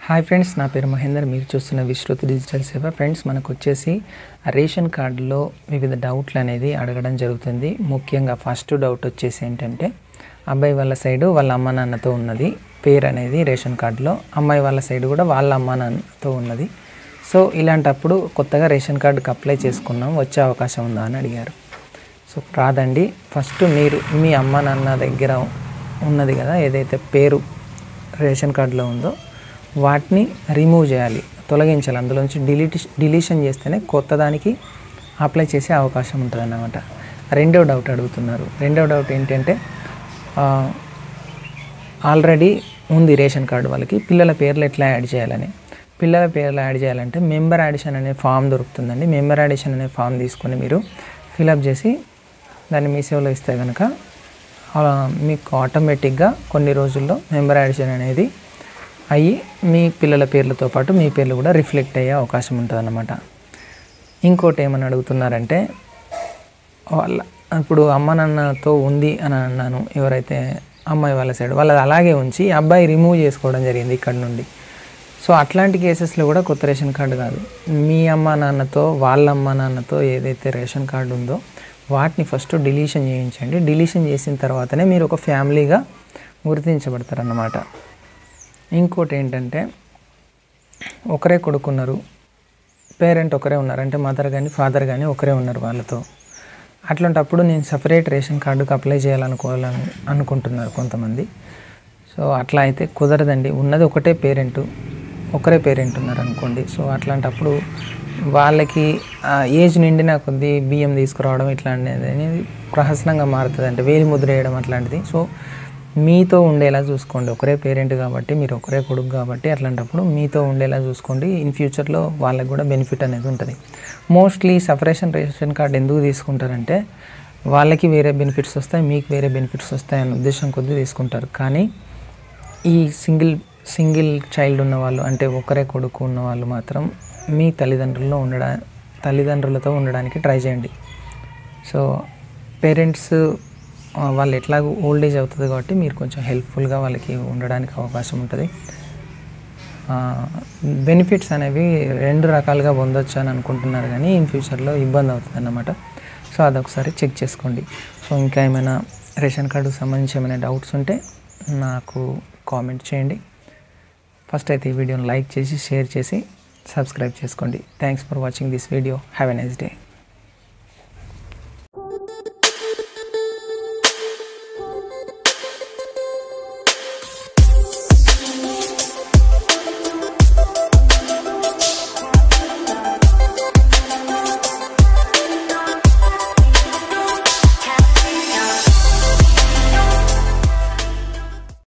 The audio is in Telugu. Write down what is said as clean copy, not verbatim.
హాయ్ ఫ్రెండ్స్, నా పేరు మహేందర్. మీరు చూస్తున్న విశ్రుతి డిజిటల్ సేవ. ఫ్రెండ్స్, మనకు వచ్చేసి రేషన్ కార్డులో వివిధ డౌట్లు అనేది అడగడం జరుగుతుంది. ముఖ్యంగా ఫస్ట్ డౌట్ వచ్చేసి ఏంటంటే, అబ్బాయి వాళ్ళ సైడు వాళ్ళ అమ్మ నాన్నతో ఉన్నది పేరు అనేది రేషన్ కార్డులో, అమ్మాయి వాళ్ళ సైడు కూడా వాళ్ళ అమ్మ నాన్నతో ఉన్నది. సో ఇలాంటప్పుడు కొత్తగా రేషన్ కార్డుకి అప్లై చేసుకున్నాం, వచ్చే అవకాశం ఉందా అని అడిగారు. సో రాదండి. ఫస్ట్ మీరు మీ అమ్మ నాన్న దగ్గర ఉన్నది కదా ఏదైతే పేరు రేషన్ కార్డులో ఉందో వాటిని రిమూవ్ చేయాలి, తొలగించాలి. అందులోంచి డిలీషన్ చేస్తేనే కొత్త దానికి అప్లై చేసే అవకాశం ఉంటుంది అన్నమాట. రెండో డౌట్ అడుగుతున్నారు. రెండో డౌట్ ఏంటంటే, ఆల్రెడీ ఉంది రేషన్ కార్డు వాళ్ళకి, పిల్లల పేర్లు ఎట్లా యాడ్ చేయాలని. పిల్లల పేర్లు యాడ్ చేయాలంటే మెంబర్ యాడిషన్ అనే ఫామ్ దొరుకుతుందండి. మెంబర్ యాడిషన్ అనే ఫామ్ తీసుకొని మీరు ఫిలప్ చేసి దాన్ని మీ సేవలో ఇస్తే కనుక మీకు ఆటోమేటిక్గా కొన్ని రోజుల్లో మెంబర్ యాడిషన్ అనేది అయ్యి మీ పిల్లల పేర్లతో పాటు మీ పేర్లు కూడా రిఫ్లెక్ట్ అయ్యే అవకాశం ఉంటుంది అన్నమాట. ఇంకోటి ఏమని అడుగుతున్నారంటే, వాళ్ళ ఇప్పుడు అమ్మ నాన్నతో ఉంది అని అన్నాను, ఎవరైతే అమ్మాయి వాళ్ళ సైడ్ వాళ్ళది అలాగే ఉంచి అబ్బాయి రిమూవ్ చేసుకోవడం జరిగింది ఇక్కడ నుండి. సో అట్లాంటి కేసెస్లో కూడా కొత్త రేషన్ కార్డు కాదు, మీ అమ్మ నాన్నతో వాళ్ళ అమ్మ నాన్నతో ఏదైతే రేషన్ కార్డు ఉందో వాటిని ఫస్ట్ డిలీషన్ చేయించండి. డిలీషన్ చేసిన తర్వాతనే మీరు ఒక ఫ్యామిలీగా గుర్తించబడతారన్నమాట. ఇంకోటి ఏంటంటే, ఒకరే కొడుకున్నారు, పేరెంట్ ఒకరే ఉన్నారు, అంటే మదర్ కానీ ఫాదర్ కానీ ఒకరే ఉన్నారు వాళ్ళతో. అట్లాంటప్పుడు నేను సపరేట్ రేషన్ కార్డుకి అప్లై అనుకుంటున్నారు కొంతమంది. సో అట్లా అయితే కుదరదండి. ఉన్నది ఒకటే పేరెంట్, ఒకరే పేరెంట్ ఉన్నారు అనుకోండి. సో అట్లాంటప్పుడు వాళ్ళకి ఏజ్ నిండిన కొద్దీ బియ్యం తీసుకురావడం ఇట్లాంటిది అనేది ప్రహసనంగా మారుతుంది, అంటే వేలి ముద్ర వేయడం అట్లాంటిది. సో మీతో ఉండేలా చూసుకోండి. ఒకరే పేరెంట్ కాబట్టి, మీరు ఒకరే కొడుకు కాబట్టి అట్లాంటప్పుడు మీతో ఉండేలా చూసుకోండి. ఇన్ ఫ్యూచర్లో వాళ్ళకి కూడా బెనిఫిట్ అనేది ఉంటుంది. మోస్ట్లీ సపరేషన్ రేషన్ కార్డు ఎందుకు తీసుకుంటారంటే, వాళ్ళకి వేరే బెనిఫిట్స్ వస్తాయి, మీకు వేరే బెనిఫిట్స్ వస్తాయి అనే ఉద్దేశం కొద్దీ తీసుకుంటారు. కానీ ఈ సింగిల్ చైల్డ్ ఉన్నవాళ్ళు, అంటే ఒకరే కొడుకు ఉన్నవాళ్ళు మాత్రం మీ తల్లిదండ్రులతో ఉండడానికి ట్రై చేయండి. సో పేరెంట్స్ వాళ్ళు ఎట్లాగో ఓల్డ్ ఏజ్ అవుతుంది కాబట్టి మీరు కొంచెం హెల్ప్ఫుల్గా వాళ్ళకి ఉండడానికి అవకాశం ఉంటుంది. బెనిఫిట్స్ అనేవి రెండు రకాలుగా పొందొచ్చు అని అనుకుంటున్నారు, కానీ ఇన్ ఫ్యూచర్లో ఇబ్బంది అవుతుంది అన్నమాట. సో అదొకసారి చెక్ చేసుకోండి. సో ఇంకా ఏమైనా రేషన్ కార్డుకు సంబంధించి ఏమైనా డౌట్స్ ఉంటే నాకు కామెంట్ చేయండి. ఫస్ట్ అయితే ఈ వీడియోని లైక్ చేసి షేర్ చేసి సబ్స్క్రైబ్ చేసుకోండి. Thanks for watching this video. Have a nice day.